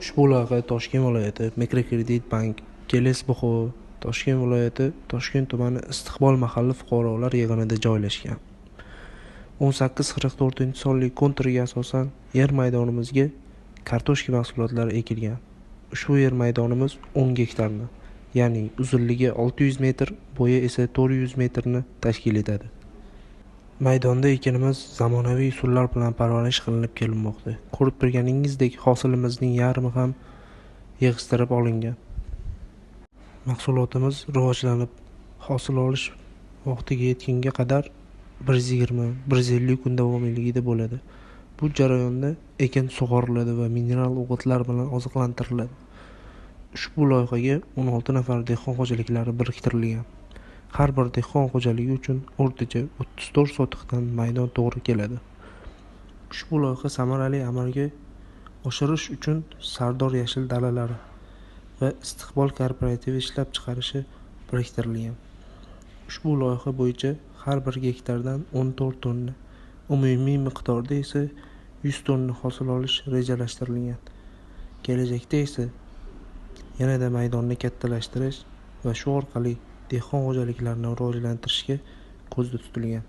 Ushbu loyiha Toshkent viloyati Mikrokredit bank, Keles bxo, Toshkent viloyati Toshkent tumani Istiqbol mahalla fuqarolar yig'inida joylashgan. 1844-sonli kontriga asosan yer maydonimizga kartoshka mahsulotlari ekilgan. Ushbu yer maydonimiz 10 gektarni, ya'ni uzunligi 600 metr, bo'yi esa 400 metrni tashkil etadi. Maydonda ekinimiz zamonaviy usullar bilan parvarish qilinib kelinmoqda. Ko'rib turganingizdek, hosilimizning yarmi ham yig'ishtirib olingan. Mahsulotimiz rivojlanib, hosil olish vaqtiga yetgunga qadar 120-150 kun davomiyligida bo'ladi. Bu jarayonda ekin sug'oriladi va mineral o'g'itlar bilan oziqlantiriladi. Ushbu loyihaga 16 nafar dehqon xo'jaliklari biriktirilgan. Har bir dehqon xo'jaligi uchun o'rtacha 34 sotixdan maydon to'g'ri keladi. Ushbu loyiha samarali amalga oshirish uchun Sardor yashil dalalari va Istiqbol kooperativ ishlab chiqarishi biriktirilgan. Ushbu loyiha bo'yicha har bir gektardan 14 tonna, umumiy miqdorda esa 100 tonna hosil olish rejalashtirilgan. Kelajakda esa yanada maydonni kattalashtirish va shu orqali dehqon xo'jaliklarini rivojlantirishga ko'zda tutilgan.